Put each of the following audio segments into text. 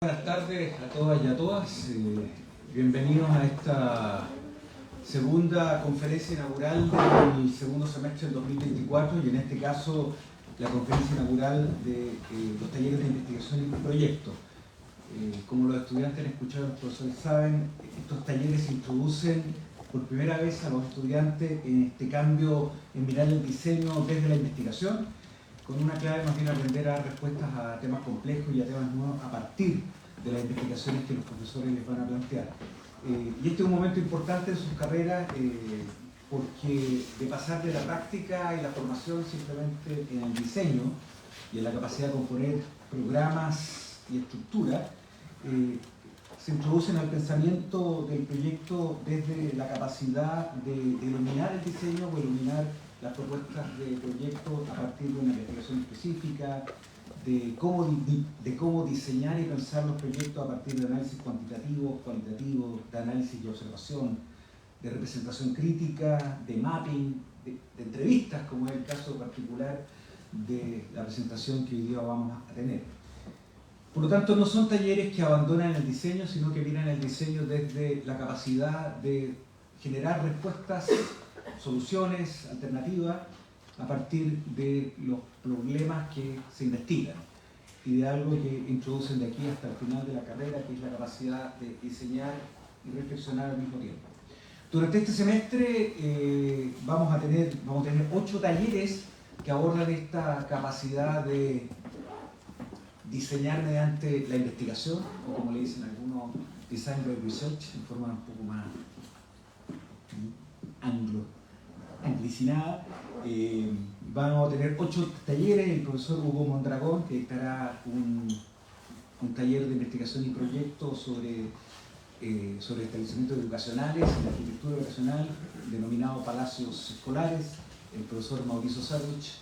Buenas tardes a todas y a todas. Bienvenidos a esta segunda conferencia inaugural del segundo semestre del 2024 y en este caso la conferencia inaugural de los talleres de investigación y proyectos. Como los estudiantes han escuchado, los profesores saben, estos talleres se introducen por primera vez a los estudiantes en este cambio en mirar el diseño desde la investigación, con una clave más bien aprender a dar respuestas a temas complejos y a temas nuevos a partir de las investigaciones que los profesores les van a plantear. Y este es un momento importante en sus carreras porque de pasar de la práctica y la formación simplemente en el diseño y en la capacidad de componer programas y estructuras, se introducen al pensamiento del proyecto desde la capacidad de iluminar el diseño o iluminar las propuestas de proyecto a partir de una investigación específica, de cómo diseñar y pensar los proyectos a partir de análisis cuantitativo, cualitativo, de análisis y observación, de representación crítica, de mapping, de entrevistas, como es el caso particular de la presentación que hoy día vamos a tener. Por lo tanto, no son talleres que abandonan el diseño, sino que miran el diseño desde la capacidad de generar respuestas, soluciones, alternativas, a partir de los problemas que se investigan y de algo que introducen de aquí hasta el final de la carrera, que es la capacidad de diseñar y reflexionar al mismo tiempo. Durante este semestre vamos a tener 8 talleres que abordan esta capacidad de diseñar mediante la investigación, o como le dicen algunos, design by research, en forma un poco más anglicinada. Vamos a tener 8 talleres. El profesor Hugo Mondragón, que dictará un taller de investigación y proyectos sobre establecimientos educacionales y la arquitectura educacional, denominado Palacios Escolares. El profesor Mauricio Sarwich,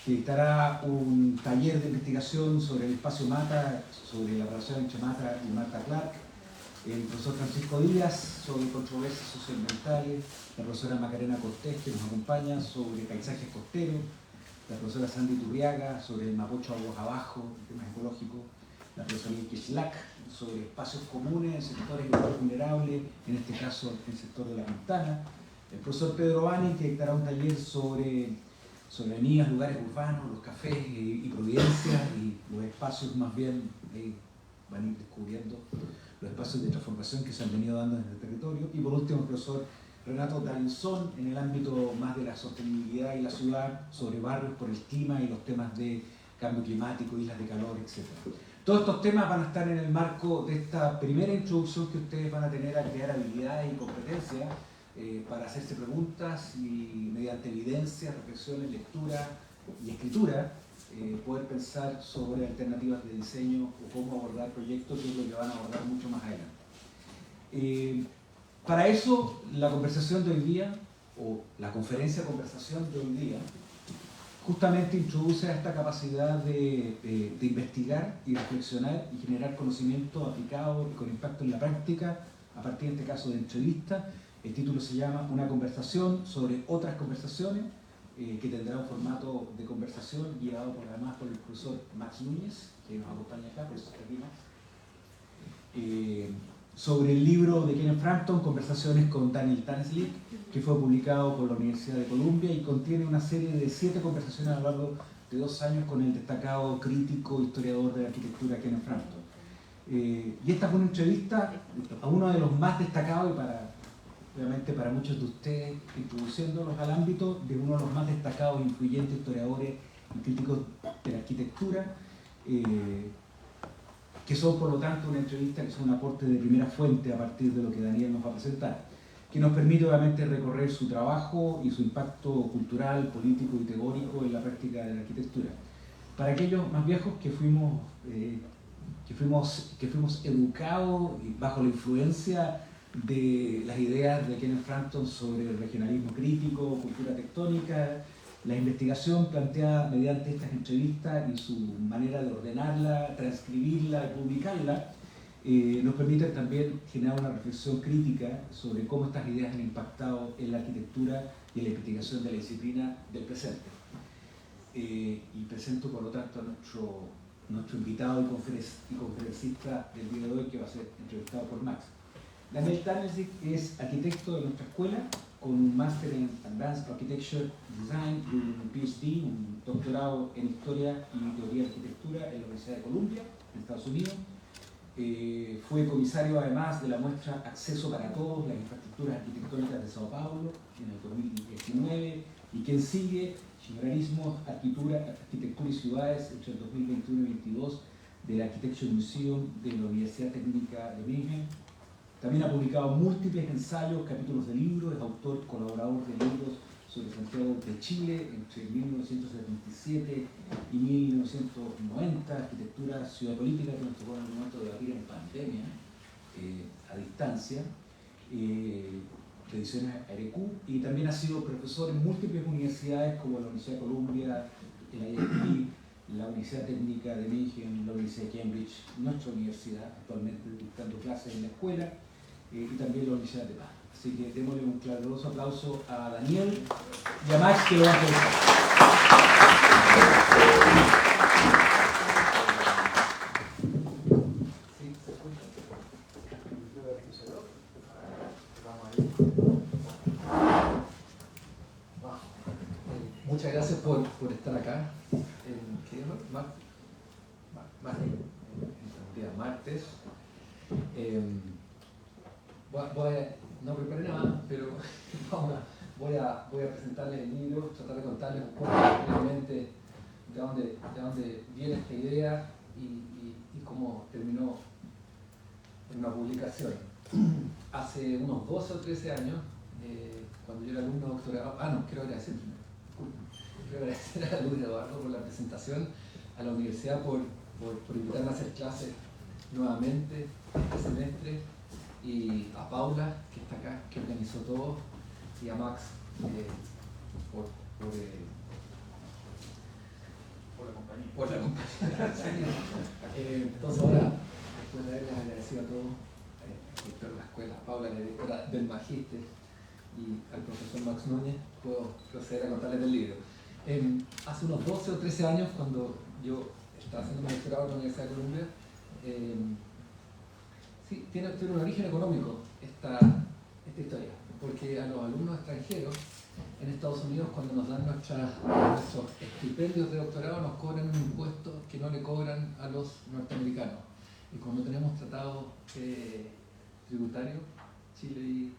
que dictará un taller de investigación sobre el espacio Mata, sobre la relación entre Mata y Marta Clark. El profesor Francisco Díaz sobre controversias socioambientales, la profesora Macarena Cortés, que nos acompaña, sobre paisajes costeros, la profesora Sandy Turriaga sobre el Mapocho Aguas Abajo, temas ecológicos, la profesora Ike Schlack sobre espacios comunes en sectores igual vulnerables, en este caso el sector de la Montana, el profesor Pedro Bani, que dictará un taller sobre avenidas, lugares urbanos, los cafés y Providencia, y los espacios más bien van a ir descubriendo los espacios de transformación que se han venido dando en el territorio. Y por último, el profesor Renato Dalinzón, en el ámbito más de la sostenibilidad y la ciudad, sobre barrios por el clima y los temas de cambio climático, islas de calor, etc. Todos estos temas van a estar en el marco de esta primera introducción que ustedes van a tener a crear habilidades y competencias para hacerse preguntas y mediante evidencias, reflexiones, lectura y escritura, poder pensar sobre alternativas de diseño o cómo abordar proyectos, que es lo que van a abordar mucho más adelante. Para eso, la conversación de hoy día, o la conferencia conversación de hoy día, justamente introduce a esta capacidad de investigar y reflexionar y generar conocimiento aplicado y con impacto en la práctica, a partir de este caso de entrevista. El título se llama Una conversación sobre otras conversaciones, que tendrá un formato de conversación guiado además por el profesor Max Núñez, que nos acompaña acá, profesor Max, sobre el libro de Kenneth Frampton, Conversaciones con Daniel Tansley, que fue publicado por la Universidad de Columbia y contiene una serie de 7 conversaciones a lo largo de 2 años con el destacado crítico e historiador de la arquitectura Kenneth Frampton. Y esta fue una entrevista a uno de los más destacados y obviamente para muchos de ustedes, introduciéndolos al ámbito de uno de los más destacados e influyentes historiadores y críticos de la arquitectura, que son por lo tanto una entrevista que son un aporte de primera fuente a partir de lo que Daniel nos va a presentar, que nos permite obviamente recorrer su trabajo y su impacto cultural, político y teórico en la práctica de la arquitectura. Para aquellos más viejos que fuimos educados bajo la influencia de las ideas de Kenneth Frampton sobre el regionalismo crítico, cultura tectónica, la investigación planteada mediante estas entrevistas y su manera de ordenarla, transcribirla y publicarla, nos permite también generar una reflexión crítica sobre cómo estas ideas han impactado en la arquitectura y en la investigación de la disciplina del presente. y presento por lo tanto a nuestro invitado y conferencista del día de hoy, que va a ser entrevistado por Max. Daniel Tanesic es arquitecto de nuestra escuela, con un máster en Advanced Architecture Design y un PhD, un doctorado en Historia y Teoría de Arquitectura en la Universidad de Columbia, en Estados Unidos. Fue comisario además de la muestra Acceso para Todos, las infraestructuras arquitectónicas de Sao Paulo, en el 2019, y quien sigue Generalismo, Arquitectura y Ciudades entre el 2021 y 2022 del Architecture Museum de la Universidad Técnica de München. También ha publicado múltiples ensayos, capítulos de libros, es autor colaborador de libros sobre Santiago de Chile entre 1977 y 1990, arquitectura, ciudad política, que nos tocó en el momento de debatir en pandemia, a distancia, ediciones Arecu, y también ha sido profesor en múltiples universidades como la Universidad de Columbia, la ISP, la Universidad Técnica de München, la Universidad de Cambridge, nuestra universidad, actualmente dictando clases en la escuela, y también la Universidad de Paz. Así que démosle un caluroso aplauso a Daniel y a Max, que lo van a entrevistar. ¿Sí? ¿Se escucha? Muchas gracias por estar acá. ¿Qué día? Martes. No preparé nada, pero voy a presentarles el libro, tratar de contarles un poco brevemente de dónde viene esta idea y cómo terminó en una publicación. Hace unos 12 o 13 años, cuando yo era alumno doctorado, quiero agradecer a Luis Eduardo por la presentación, a la universidad por invitarme a hacer clases nuevamente este semestre, y a Paula, que está acá, que organizó todo, y a Max por la compañía. Entonces ahora, después de haberles agradecido a todos, al director de la escuela, a Paula, la directora del Magíster, y al profesor Max Núñez, puedo proceder a contarles del libro. Hace unos 12 o 13 años, cuando yo estaba haciendo mi doctorado en la Universidad de Columbia, sí, tiene un origen económico esta historia, porque a los alumnos extranjeros en Estados Unidos, cuando nos dan nuestros estipendios de doctorado, nos cobran un impuesto que no le cobran a los norteamericanos. Y cuando tenemos tratados tributarios, Chile y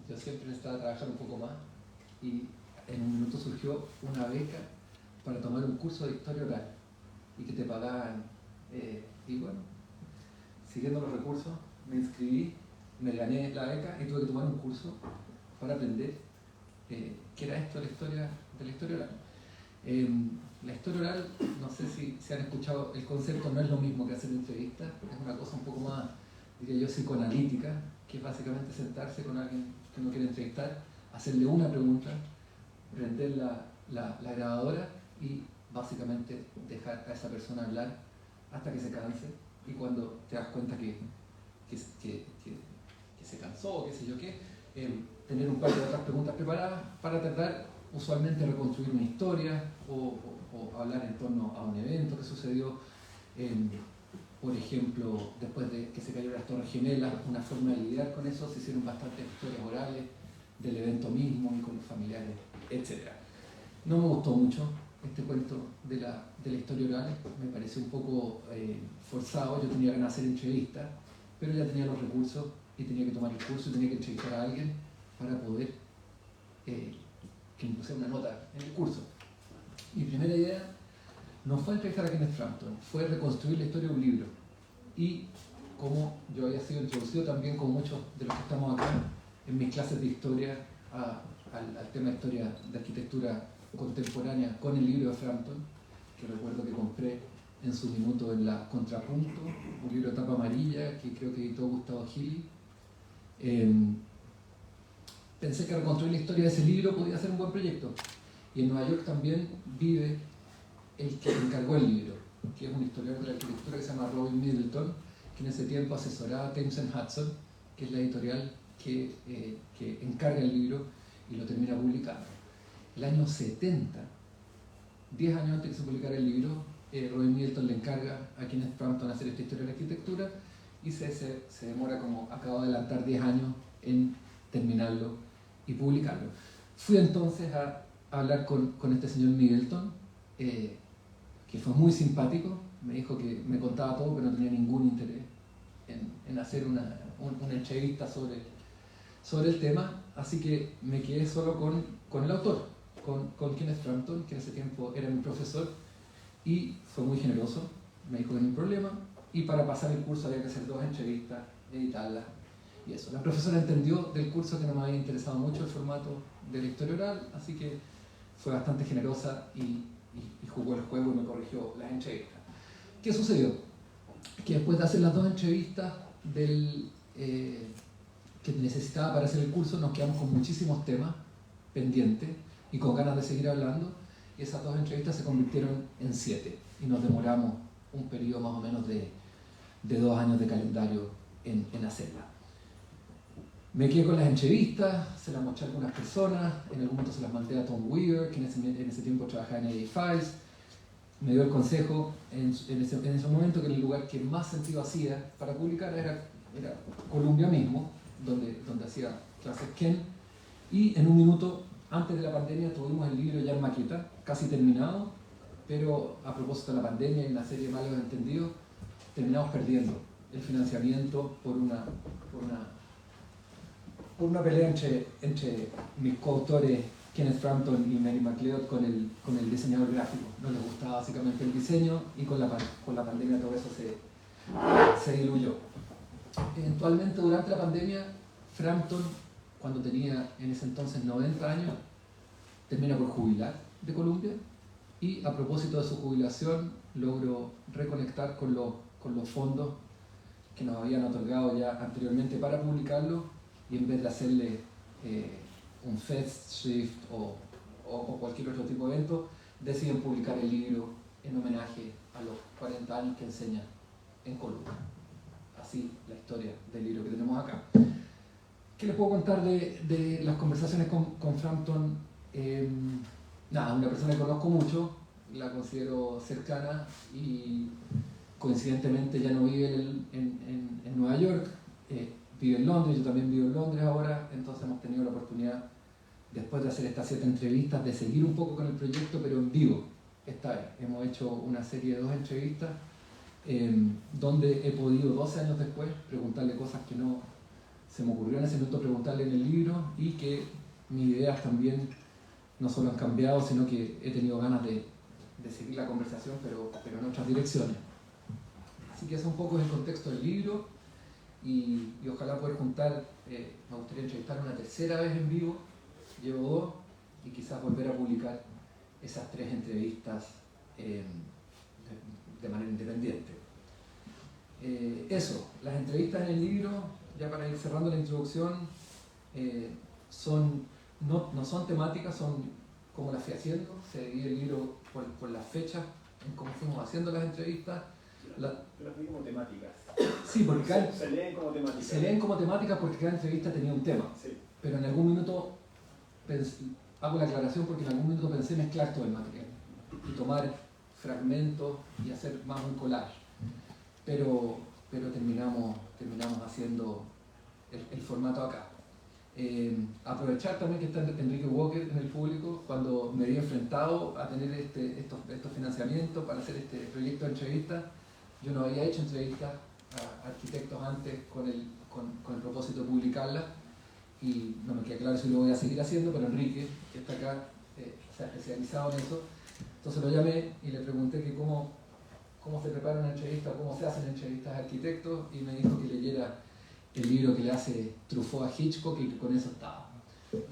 yo siempre necesitaba trabajar un poco más, y en un minuto surgió una beca para tomar un curso de historia oral y que te pagaban, y bueno, siguiendo los recursos, me inscribí, me gané la beca y tuve que tomar un curso para aprender qué era esto de la historia oral. La historia oral, no sé si han escuchado, el concepto no es lo mismo que hacer entrevistas, es una cosa un poco más, diría yo, psicoanalítica, que es básicamente sentarse con alguien que uno quiere entrevistar, hacerle una pregunta, prender la grabadora y básicamente dejar a esa persona hablar hasta que se canse, y cuando te das cuenta que se cansó, qué sé yo qué, tener un par de otras preguntas preparadas para tratar usualmente de reconstruir una historia o hablar en torno a un evento que sucedió. Por ejemplo, después de que se cayeron las Torres Gemelas, una forma de lidiar con eso, se hicieron bastantes historias orales del evento mismo y con los familiares, etc. No me gustó mucho este cuento de la historia oral, me pareció un poco forzado. Yo tenía ganas de hacer entrevistas, pero ya tenía los recursos y tenía que tomar el curso y tenía que entrevistar a alguien para poder que me pusiera una nota en el curso. Mi primera idea no fue entrevistar a Kenneth Frampton, fue reconstruir la historia de un libro. Y como yo había sido introducido también con muchos de los que estamos acá en mis clases de historia al tema de historia de arquitectura contemporánea con el libro de Frampton, que recuerdo que compré en su minuto en la Contrapunto, un libro de tapa amarilla que creo que editó Gustavo Gili. Pensé que reconstruir la historia de ese libro podía ser un buen proyecto. Y en Nueva York también vive el que encargó el libro, que es un historiador de la arquitectura que se llama Robin Middleton, que en ese tiempo asesoraba a Thames & Hudson, que es la editorial que encarga el libro y lo termina publicando. El año 70 10 años antes que se publicara el libro, Robin Middleton le encarga a Kenneth Frampton hacer esta historia de la arquitectura y se demora, como acabo de adelantar, 10 años en terminarlo y publicarlo. Fui entonces a hablar con este señor Middleton, que fue muy simpático. Me dijo que me contaba todo, pero no tenía ningún interés en hacer una entrevista sobre el tema, así que me quedé solo con el autor, con Kenneth Frampton, que en ese tiempo era mi profesor, y fue muy generoso, me dijo que no hay problema, y para pasar el curso había que hacer 2 entrevistas, editarlas, y eso. La profesora entendió del curso que no me había interesado mucho el formato de la historia oral, así que fue bastante generosa y jugó el juego y me corrigió las entrevistas. ¿Qué sucedió? Que después de hacer las 2 entrevistas que necesitaba para hacer el curso, nos quedamos con muchísimos temas pendientes y con ganas de seguir hablando, y esas 2 entrevistas se convirtieron en 7 y nos demoramos un periodo más o menos de 2 años de calendario en hacerla. Me quedé con las entrevistas, se las mostré a algunas personas, en algún momento se las mandé a Tom Weir, que en ese tiempo trabajaba en AD Files. Me dio el consejo en ese momento que el lugar que más sentido hacía para publicar era Columbia mismo, donde hacía clases Ken, y en un minuto antes de la pandemia tuvimos el libro ya en maqueta, casi terminado, pero a propósito de la pandemia y una serie de malos entendidos, terminamos perdiendo el financiamiento por una pelea entre mis coautores Kenneth Frampton y Mary MacLeod con el diseñador gráfico. No les gustaba básicamente el diseño y con la pandemia todo eso se diluyó. Eventualmente durante la pandemia, Frampton, cuando tenía en ese entonces 90 años, termina por jubilar de Columbia, y a propósito de su jubilación logró reconectar con los fondos que nos habían otorgado ya anteriormente para publicarlo, y en vez de hacerle un festschrift o cualquier otro tipo de evento, deciden publicar el libro en homenaje a los 40 años que enseña en Columbia. Así la historia del libro que tenemos acá. ¿Qué les puedo contar de las conversaciones con Frampton? Nada, una persona que conozco mucho, la considero cercana, y coincidentemente ya no vive en Nueva York, vive en Londres, yo también vivo en Londres ahora, entonces hemos tenido la oportunidad, después de hacer estas 7 entrevistas, de seguir un poco con el proyecto, pero en vivo. Esta vez hemos hecho una serie de 2 entrevistas donde he podido 12 años después preguntarle cosas que no se me ocurrió en ese momento preguntarle en el libro, y que mis ideas también no solo han cambiado, sino que he tenido ganas de seguir la conversación, pero en otras direcciones. Así que ese un poco es el contexto del libro, y ojalá poder juntar, me gustaría entrevistar una tercera vez en vivo, llevo 2, y quizás volver a publicar esas 3 entrevistas de manera independiente. Eso, las entrevistas en el libro, ya para ir cerrando la introducción, no son temáticas, son como las fui haciendo. Se divide el libro por las fechas, en cómo fuimos haciendo las entrevistas. Las vi como temáticas. Sí, porque se leen como temáticas. Se leen como temáticas porque cada entrevista tenía un tema. Sí. Pero en algún minuto, hago la aclaración porque en algún minuto pensé mezclar todo el material y tomar fragmentos y hacer más un collage. Pero terminamos haciendo el formato acá. Aprovechar también que está Enrique Walker en el público. Cuando me había enfrentado a tener estos financiamientos para hacer este proyecto de entrevistas, yo no había hecho entrevistas a arquitectos antes con el propósito de publicarlas, y no me queda claro si lo voy a seguir haciendo, pero Enrique, que está acá, se ha especializado en eso. Entonces lo llamé y le pregunté que cómo se prepara una entrevista, cómo se hacen entrevistas a arquitectos, y me dijo que leyera el libro que le hace Truffaut a Hitchcock, y que con eso estaba.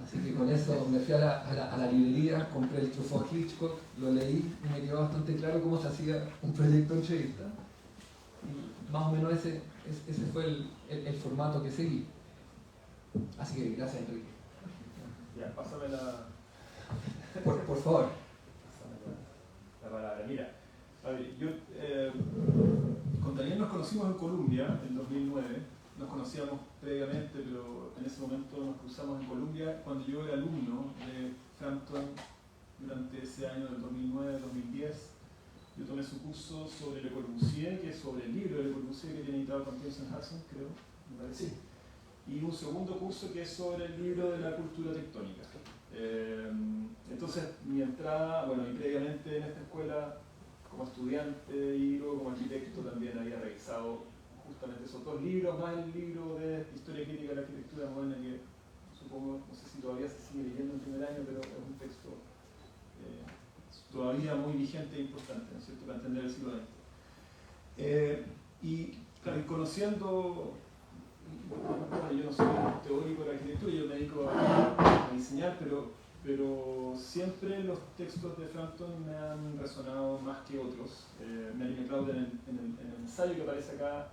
Así que con eso me fui a la librería, compré el Truffaut a Hitchcock, lo leí y me quedó bastante claro cómo se hacía un proyecto de entrevista. Y más o menos ese fue el formato que seguí. Así que gracias, Enrique. Ya, pásame la... Por favor. Pásame la palabra. Mira, a ver, con Daniel nos conocimos en Columbia en 2009. Nos conocíamos previamente, pero en ese momento nos cruzamos en Columbia cuando yo era alumno de Frampton durante ese año del 2009-2010. Yo tomé su curso sobre Le Corbusier, que es sobre el libro de Le Corbusier que tiene editado con Jason Hudson, creo, me parece. Sí. Y un segundo curso que es sobre el libro de la cultura tectónica. Entonces, mi entrada, bueno, y previamente en esta escuela, como estudiante y luego como arquitecto, también había revisado justamente esos dos libros, más el libro de Historia Crítica de la Arquitectura Moderna, que supongo, no sé si todavía se sigue leyendo en primer año, pero es un texto todavía muy vigente e importante, ¿no es cierto?, para entender el siglo XX. Y claro, y conociendo, bueno, yo no soy un teórico de la arquitectura, yo me dedico a enseñar, pero siempre los textos de Frampton me han resonado más que otros. Mary McLeod en el ensayo que aparece acá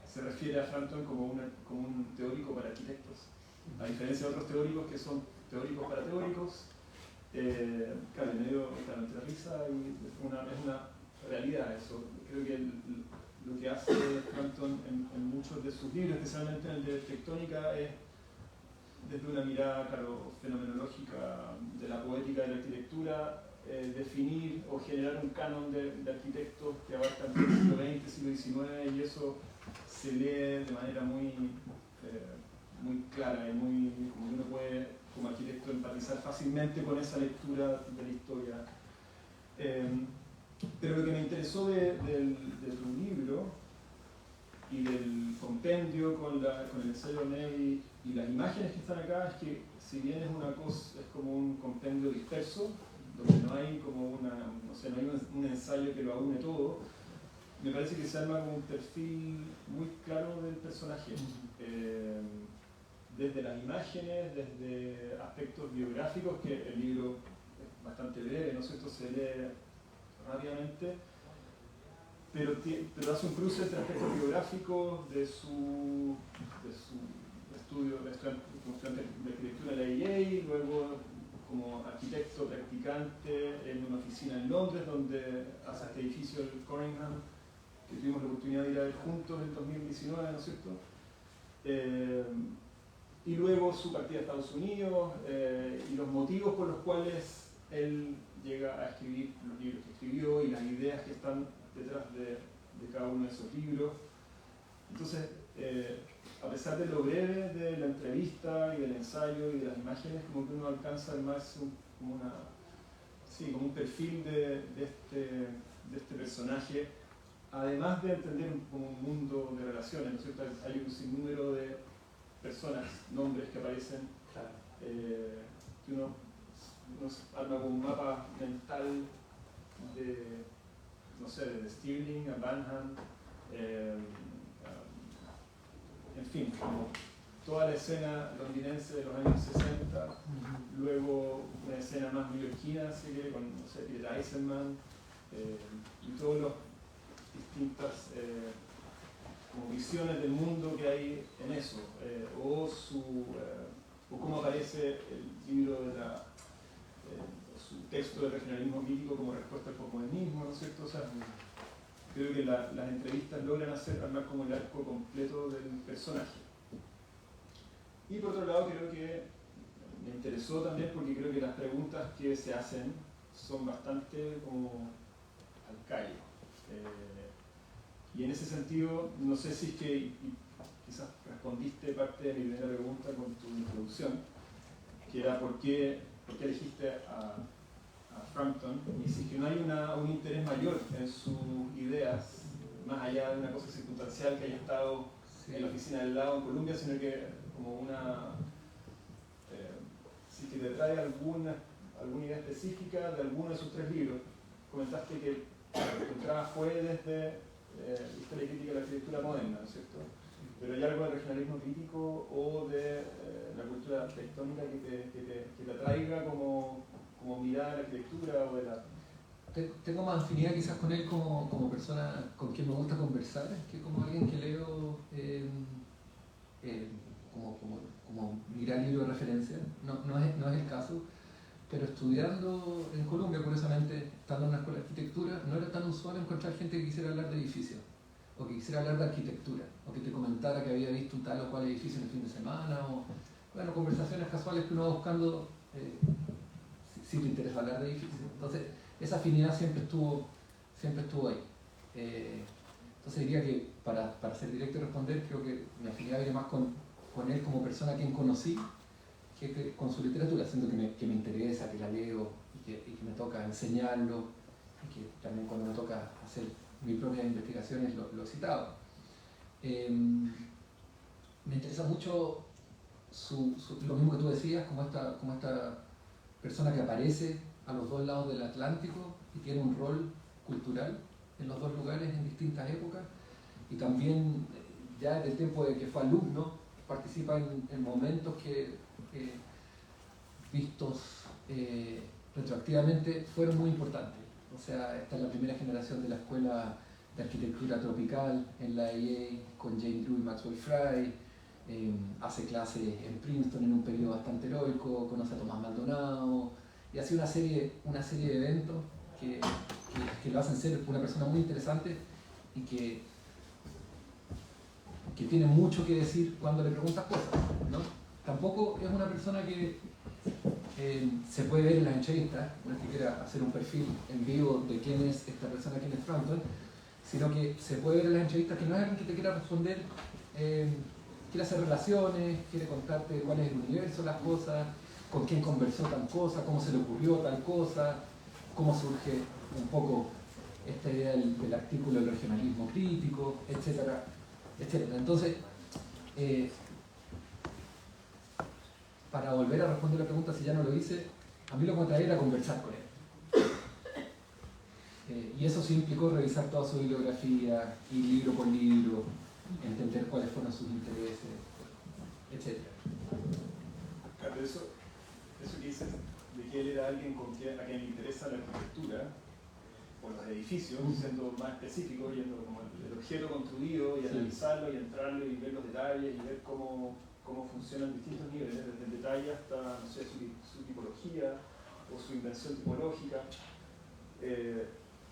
se refiere a Frampton como un teórico para arquitectos, a diferencia de otros teóricos que son teóricos para teóricos. Claro, en medio entre risa y es una realidad eso. Creo que lo que hace Frampton en muchos de sus libros, especialmente en el de Tectónica, es desde una mirada, claro, fenomenológica de la poética de la arquitectura, definir o generar un canon de arquitectos que abarcan el siglo XX, siglo XIX, y eso se lee de manera muy clara y muy, como que uno puede, como arquitecto, empatizar fácilmente con esa lectura de la historia. Pero lo que me interesó de tu libro y del compendio con el ensayo de Ney y las imágenes que están acá es que, si bien es una cosa, es como un compendio disperso, donde no hay como no hay un ensayo que lo aúne todo, me parece que se arma como un perfil muy claro del personaje. Desde las imágenes, desde aspectos biográficos, que el libro es bastante breve, ¿no es cierto?, se lee rápidamente, pero hace un cruce entre aspectos biográficos de su estudio como estudiante de arquitectura en la EIA, luego como arquitecto practicante en una oficina en Londres donde hace este edificio, el Corringham, que tuvimos la oportunidad de ir a ver juntos en 2019, ¿no es cierto? Y luego su partida a Estados Unidos y los motivos por los cuales él llega a escribir los libros que escribió y las ideas que están detrás de cada uno de esos libros. Entonces, a pesar de lo breve de la entrevista y del ensayo y de las imágenes, como que uno alcanza además como un perfil de este personaje, además de entender como un mundo de relaciones, ¿no es cierto? Hay un sinnúmero de personas, nombres que aparecen, Claro. que uno arma como un mapa mental de, no sé, de Stirling a Banham, en fin, como toda la escena londinense de los años 60, luego una escena más neoyorquina, con, no sé, Peter Eisenman, y todas las distintas como visiones del mundo que hay en eso, o cómo aparece el libro de su texto de regionalismo crítico como respuesta al posmodernismo, ¿no es cierto? O sea, creo que las entrevistas logran armar como el arco completo del personaje. Y por otro lado, creo que me interesó también porque creo que las preguntas que se hacen son bastante como al callo. Y en ese sentido, no sé si es que quizás respondiste parte de mi primera pregunta con tu introducción, que era por qué elegiste a Frampton, y si es que no hay un interés mayor en sus ideas, más allá de una cosa circunstancial que haya estado en la oficina del lado en Colombia, sino que como si es que te trae alguna idea específica de alguno de sus tres libros. Comentaste que tu entrada fue desde Historia Crítica de la Arquitectura Moderna, ¿no es cierto? Pero hay algo del regionalismo crítico o de la cultura tectónica que te atraiga como mirada de la arquitectura o de la... Tengo más afinidad quizás con él como persona con quien me gusta conversar que como alguien que leo como mirar libros de referencia. No es el caso, pero estudiando en Colombia, curiosamente, estando en una escuela de arquitectura, no era tan usual encontrar gente que quisiera hablar de edificios, o que quisiera hablar de arquitectura, o que te comentara que había visto un tal o cual edificio en el fin de semana, o bueno, conversaciones casuales que uno va buscando sí te interesa hablar de edificios. Entonces, esa afinidad siempre estuvo ahí. Entonces diría que para ser directo y responder, creo que mi afinidad viene más con él como persona a quien conocí que con su literatura, siendo que me interesa, que la leo y que me toca enseñarlo, y que también cuando me toca hacer mis propias investigaciones lo he citado. Me interesa mucho lo mismo que tú decías, como esta persona que aparece a los dos lados del Atlántico y tiene un rol cultural en los dos lugares en distintas épocas, y también ya desde el tiempo de que fue alumno participa en momentos que vistos retroactivamente fueron muy importantes. O sea, esta es la primera generación de la escuela de arquitectura tropical en la EA con Jane Drew y Maxwell Fry. Hace clases en Princeton en un periodo bastante heroico, conoce a Tomás Maldonado y hace una serie de eventos que lo hacen ser una persona muy interesante y que tiene mucho que decir cuando le preguntas cosas, ¿no? Tampoco es una persona que se puede ver en las entrevistas, no es que quiera hacer un perfil en vivo de quién es esta persona, quién es Frampton, sino que se puede ver en las entrevistas que no es alguien que te quiera responder, quiere hacer relaciones, quiere contarte cuál es el universo de las cosas, con quién conversó tal cosa, cómo se le ocurrió tal cosa, cómo surge un poco esta idea del artículo del regionalismo crítico, etcétera, etcétera. Entonces, para volver a responder la pregunta, si ya no lo hice, a mí lo que me traía era conversar con él. Y eso sí implicó revisar toda su bibliografía, ir libro por libro, entender cuáles fueron sus intereses, etc. Claro, eso que dices de que él era alguien a quien le interesa la arquitectura o los edificios, siendo más específico, yendo como el objeto construido y analizarlo y entrarlo y ver los detalles y ver cómo funcionan distintos niveles, desde el detalle hasta, no sé, su tipología o su invención tipológica.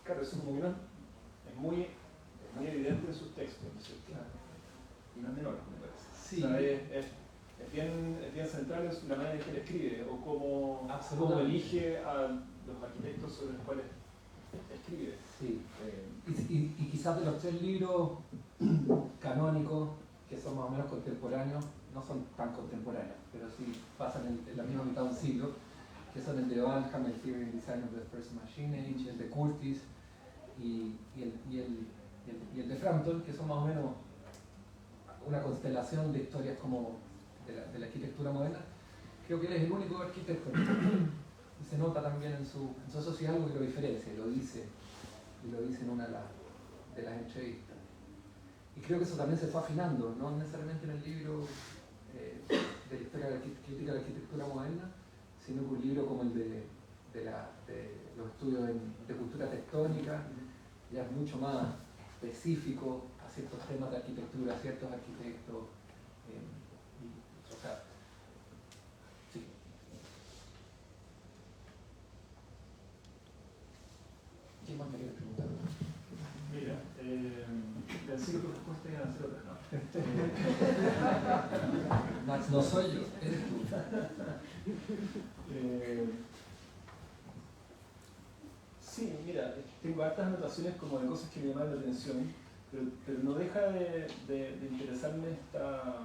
Claro, eso como que es muy evidente en sus textos, ¿no es cierto? Claro. Y no es menor, me parece. Sí. O sea, es bien central en la manera en que él escribe o cómo elige a los arquitectos sobre los cuales escribe. Sí. Y quizás de los 3 libros canónicos, que son más o menos contemporáneos, no son tan contemporáneos, pero sí pasan en la misma mitad de un siglo, que son el de Oldham, el Theory and Design of the First Machine Age, el de Curtis y el de Frampton, que son más o menos una constelación de historias como de la arquitectura moderna. Creo que él es el único arquitecto y se nota también en su sociedad algo que lo diferencia, y lo dice en una de las entrevistas. Y creo que eso también se fue afinando, no necesariamente en el libro de la historia crítica de la arquitectura moderna, sino que un libro como el de los estudios de cultura tectónica, ya es mucho más específico a ciertos temas de arquitectura, a ciertos arquitectos. O sea, sí. ¿Quién más me quiere preguntar? Mira, pensé que tu respuesta iba a ser otra, ¿no? Max, no soy yo, eres tú. Sí, mira, tengo hartas anotaciones como de cosas que me llaman la atención, pero no deja de interesarme esta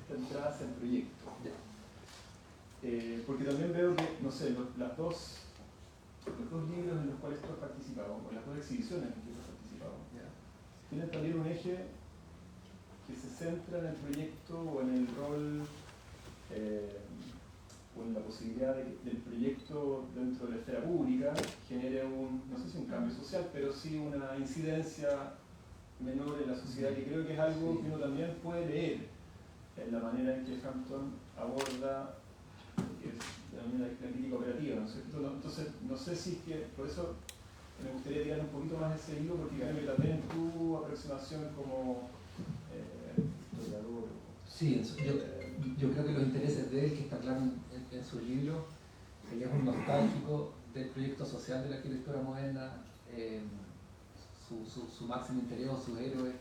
entrada hacia el proyecto. Porque también veo que, no sé, los dos libros en los cuales tú has participado, o las 2 exhibiciones en que tú has participado, tienen también un eje que se centra en el proyecto o en el rol o en la posibilidad de que el proyecto dentro de la esfera pública genere no sé si un cambio social, pero sí una incidencia menor en la sociedad, que creo que es algo que uno también puede leer en la manera en que Frampton aborda la crítica operativa, ¿no es cierto? Entonces, no sé si es que, por eso me gustaría tirar un poquito más ese hilo, porque creo que también en tu aproximación como historiador. Sí, yo creo que los intereses de él, que está claro en su libro, él es un nostálgico del proyecto social de la arquitectura moderna, su máximo interés, sus héroes,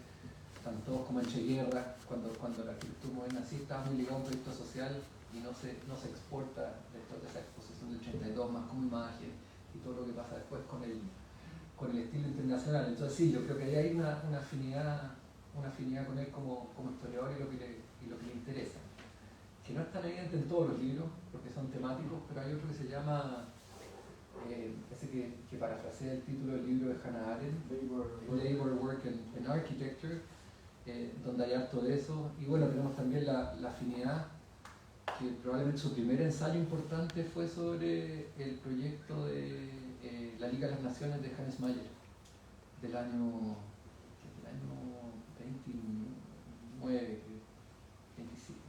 tanto como en Che Guerra, cuando la arquitectura moderna sí estaba muy ligada a un proyecto social y no se exporta de esa exposición en el 32 más como imagen y todo lo que pasa después con el estilo internacional. Entonces sí, yo creo que ahí hay una afinidad con él como historiador y lo que le interesa. Que no es tan evidente en todos los libros, porque son temáticos, pero hay otro que se llama, ese que parafrasea el título del libro de Hannah Arendt, Labor, Work and Architecture, donde hay harto de eso. Y bueno, tenemos también la afinidad, que probablemente su primer ensayo importante fue sobre el proyecto de la Liga de las Naciones de Hannes Mayer, del año 29, 27,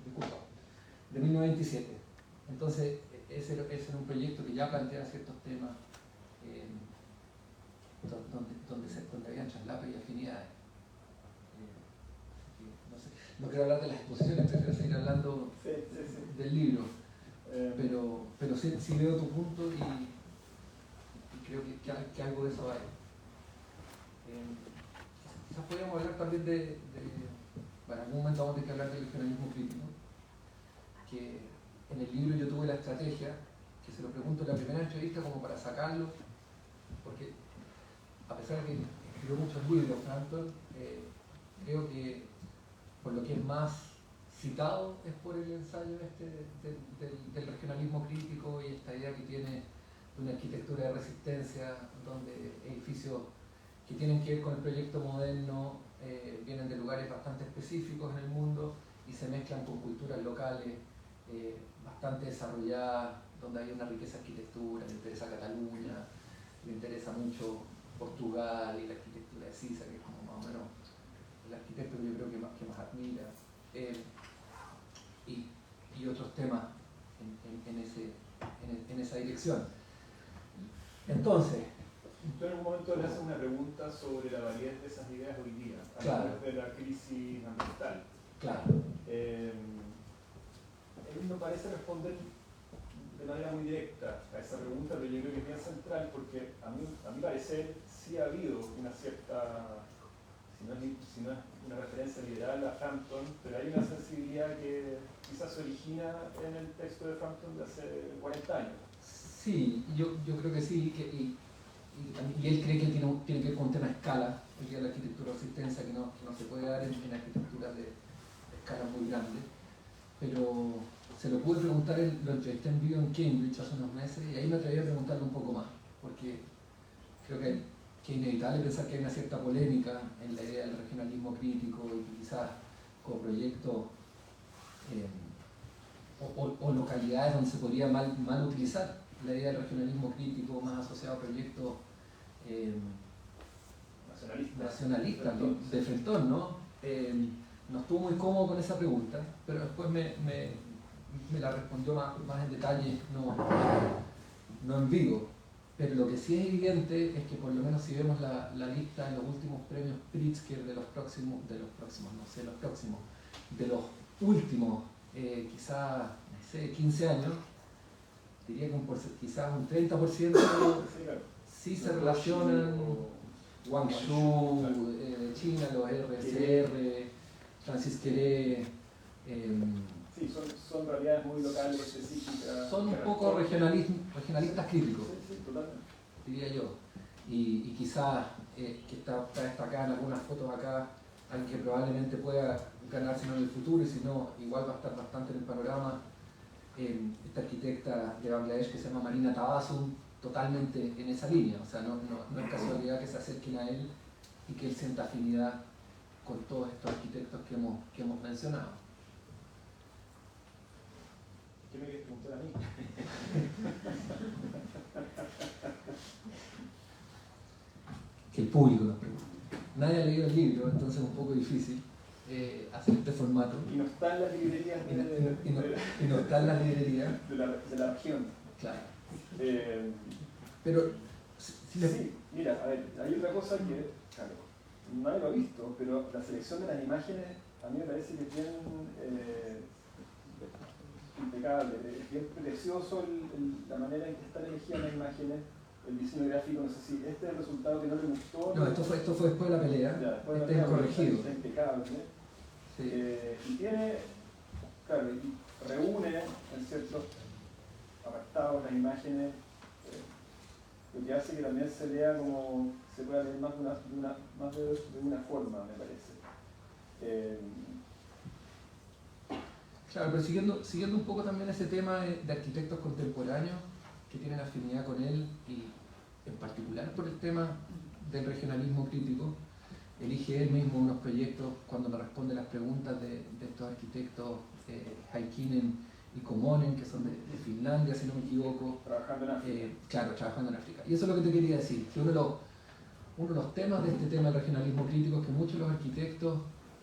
disculpa, de 1927. Entonces, ese era un proyecto que ya plantea ciertos temas donde habían traslape y afinidades. No quiero hablar de las exposiciones, prefiero seguir hablando del libro, pero sí veo tu punto y creo que algo de eso hay. Quizás podríamos hablar también bueno, en algún momento vamos a tener que hablar del regionalismo crítico, que en el libro yo tuve la estrategia, que se lo pregunto en la primera entrevista como para sacarlo, porque a pesar de que escribió muchos libros, Frampton, creo que por lo que es más citado es por el ensayo del regionalismo crítico y esta idea que tiene de una arquitectura de resistencia, donde edificios que tienen que ver con el proyecto moderno vienen de lugares bastante específicos en el mundo y se mezclan con culturas locales bastante desarrolladas, donde hay una riqueza de arquitectura. Le interesa Cataluña, le interesa mucho Portugal y la arquitectura de Sisa, que es como más o menos el arquitecto que yo creo que más admira, y otros temas en esa dirección. Entonces, tú en algún momento le haces una pregunta sobre la validez de esas ideas hoy día, a través de la crisis ambiental. Claro. Él no parece responder de manera muy directa a esa pregunta, pero yo creo que es bien central porque a mi parecer sí ha habido una cierta, si no es una referencia liberal a Frampton, pero hay una sensibilidad que quizás se origina en el texto de Frampton de hace 40 años. Sí, yo creo que sí, y él cree que tiene que ver con un tema de escala, el día de la arquitectura de resistencia, que no se puede dar en arquitecturas de escala muy grande, pero se lo pude preguntar, lo entrevisté en vivo en Cambridge hace unos meses, y ahí me atreví a preguntarle un poco más, porque creo que es inevitable pensar que hay una cierta polémica en la idea del regionalismo crítico y que quizás como proyectos o localidades donde se podría mal utilizar la idea del regionalismo crítico más asociado a proyectos nacionalistas de Frentón, ¿no? No estuvo muy cómodo con esa pregunta, pero después me la respondió más en detalle, no en vivo. Pero lo que sí es evidente es que por lo menos si vemos la lista de los últimos premios Pritzker de los últimos, quizás, no sé, 15 años, diría que quizás un 30% sí se relacionan, Guangzhou, China, los RSR, Francis Queré. Sí, son realidades muy locales, específicas. Son un poco regionalistas críticos, sí, totalmente, diría yo. Y quizás, que está destacada en algunas fotos acá, alguien que probablemente pueda ganarse en el futuro, y si no, igual va a estar bastante en el panorama, esta arquitecta de Bangladesh que se llama Marina Tabassum, totalmente en esa línea. O sea, no es casualidad que se acerquen a él y que él sienta afinidad con todos estos arquitectos que hemos mencionado. ¿Qué me quieres preguntar a mí? Que el público nos pregunta. Nadie ha leído el libro, entonces es un poco difícil hacer este formato. Y no está en las librerías y no está en las librerías de la región. Claro. Pero sí, mira, a ver, hay otra cosa que, claro, nadie lo ha visto, pero la selección de las imágenes a mí me parece que es bien impecable, es bien precioso la manera en que están elegidas las imágenes, el diseño gráfico. No sé si este es el resultado que no le gustó. No, esto fue después de la pelea. Ya, este es corregido. Está impecable. Sí. Y tiene, claro, reúne en ciertos apartados las imágenes, lo que hace que también se lea como se pueda leer más de una forma, me parece. Claro, pero siguiendo un poco también ese tema de arquitectos contemporáneos que tienen afinidad con él y en particular por el tema del regionalismo crítico, elige él mismo unos proyectos cuando me responde las preguntas de estos arquitectos Heikkinen y Komonen, que son de Finlandia, si no me equivoco. Trabajando en África. Claro, trabajando en África. Y eso es lo que te quería decir, que uno de los temas de este tema del regionalismo crítico es que muchos de los arquitectos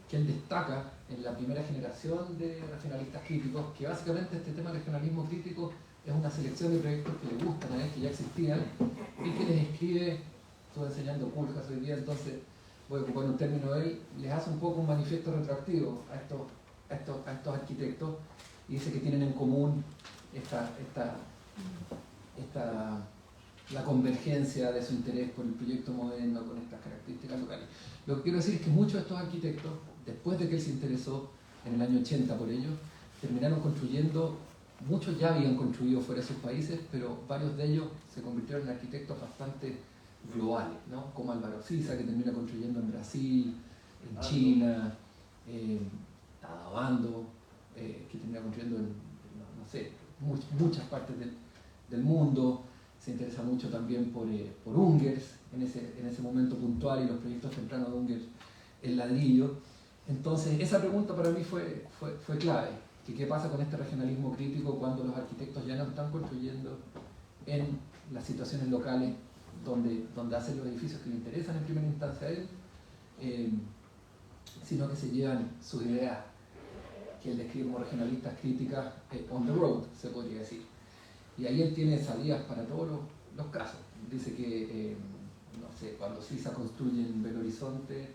que él destaca en la primera generación de regionalistas críticos, que básicamente este tema del regionalismo crítico es una selección de proyectos que le gustan a él, que ya existían, y que les escribe, estuve enseñando Puljas hoy día, entonces voy a ocupar un término de él, les hace un poco un manifiesto retroactivo a estos arquitectos y dice que tienen en común la convergencia de su interés por el proyecto moderno con estas características locales. Lo que quiero decir es que muchos de estos arquitectos, después de que él se interesó en el año 80 por ellos, terminaron construyendo, muchos ya habían construido fuera de sus países, pero varios de ellos se convirtieron en arquitectos bastante globales, ¿no? Como Álvaro Siza, que termina construyendo en Brasil, en China, Adabando, que termina construyendo en no sé, muchas partes del mundo. Se interesa mucho también por Ungers en ese momento puntual y los proyectos tempranos de Ungers en ladrillo. Entonces esa pregunta para mí fue clave, que qué pasa con este regionalismo crítico cuando los arquitectos ya no están construyendo en las situaciones locales donde hacen los edificios que le interesan en primera instancia a él, sino que se llevan sus ideas que él describe como regionalistas críticas on the road, se podría decir. Y ahí él tiene salidas para todos los casos. Dice que, no sé, cuando Siza construye en Belo Horizonte,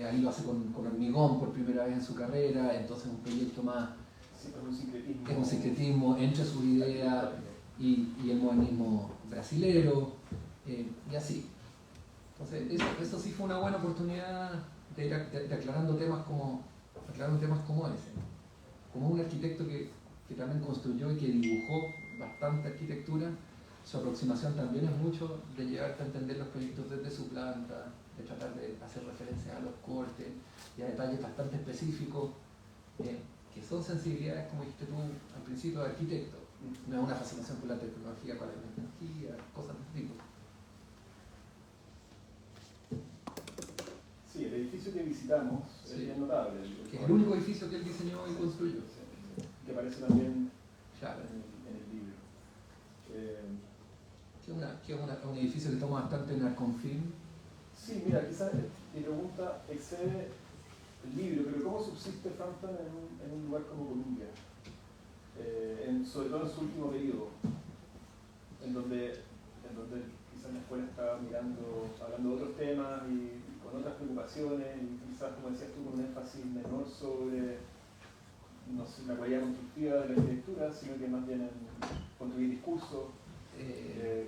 ahí lo hace con hormigón por primera vez en su carrera, entonces un proyecto más... Sí, es un sincretismo entre su idea y el modernismo brasilero, y así. Entonces eso sí fue una buena oportunidad de ir aclarando temas como ese, ¿no? Como un arquitecto que también construyó y que dibujó bastante arquitectura, su aproximación también es mucho de llevarte a entender los proyectos desde su planta, de tratar de hacer referencia a los cortes y a detalles bastante específicos, que son sensibilidades, como dijiste tú al principio, de arquitecto. No es una fascinación por la tecnología, con la tecnología, cosas de este tipo. Sí, el edificio que visitamos es bien notable. Que es el único edificio que él diseñó y construyó. Que aparece también Claro. en el libro. Que es un edificio que toma bastante en Arconfin. Sí, mira, quizás mi pregunta excede el libro, pero ¿cómo subsiste Frampton en un lugar como Colombia? Sobre todo en su último periodo, en donde quizás la escuela está hablando de otros temas y con otras preocupaciones, y quizás, como decías tú, con un énfasis menor sobre no sé, la cualidad constructiva de la arquitectura, sino que más bien en construir discursos.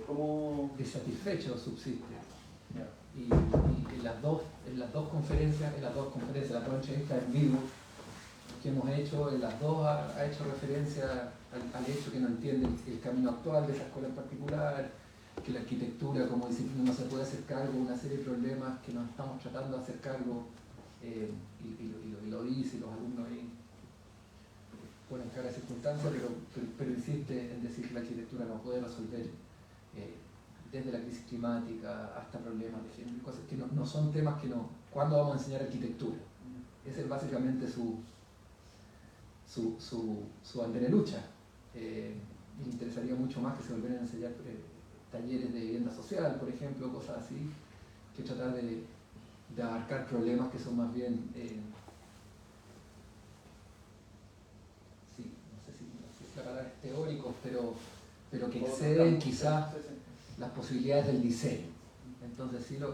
¿Cómo...? Desatisfecho subsiste. Yeah. Y en las dos conferencias, las dos entrevistas en vivo que hemos hecho, en las dos ha hecho referencia al hecho que no entiende el camino actual de esa escuela en particular, que la arquitectura como disciplina no se puede hacer cargo de una serie de problemas que nos estamos tratando de hacer cargo, y lo dice, y los alumnos ahí ponen cara a circunstancias, pero insiste en decir que la arquitectura no puede resolver desde la crisis climática hasta problemas de género, cosas que no son temas que no... ¿Cuándo vamos a enseñar arquitectura? Esa es básicamente su bandera de lucha. Me interesaría mucho más que se volvieran a enseñar talleres de vivienda social, por ejemplo, cosas así, que tratar de abarcar problemas que son más bien... no sé si la palabra es teóricos, pero que exceden quizás las posibilidades del diseño. Entonces sí, lo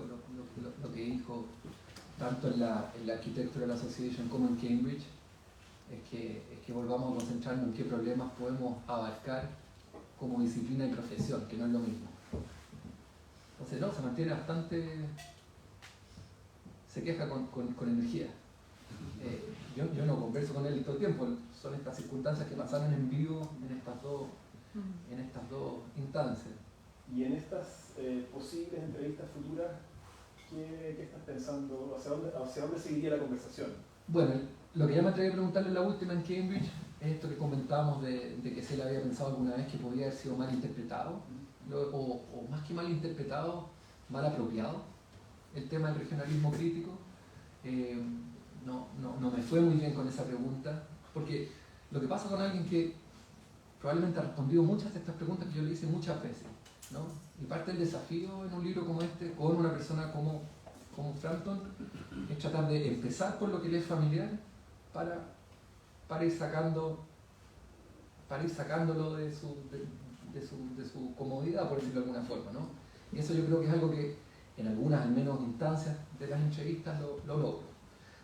que dijo tanto en la Architectural Association como en Cambridge es que volvamos a concentrarnos en qué problemas podemos abarcar como disciplina y profesión, que no es lo mismo. Entonces se mantiene bastante... se queja con energía. yo no converso con él todo el tiempo, son estas circunstancias que pasaron en vivo en estas dos instancias. Y en estas posibles entrevistas futuras, ¿qué estás pensando? ¿Hacia dónde seguiría la conversación? Bueno, lo que ya me atreví a preguntarle en la última en Cambridge es esto que comentábamos de que se le había pensado alguna vez que podía haber sido mal interpretado, o más que mal interpretado, mal apropiado, el tema del regionalismo crítico. No me fue muy bien con esa pregunta, porque lo que pasa con alguien que probablemente ha respondido muchas de estas preguntas que yo le hice muchas veces, ¿no? Y parte del desafío en un libro como este, con una persona como Frampton, es tratar de empezar por lo que le es familiar para ir sacándolo de su comodidad, por decirlo de alguna forma, ¿no? Y eso yo creo que es algo que en algunas, al menos, instancias de las entrevistas lo logro.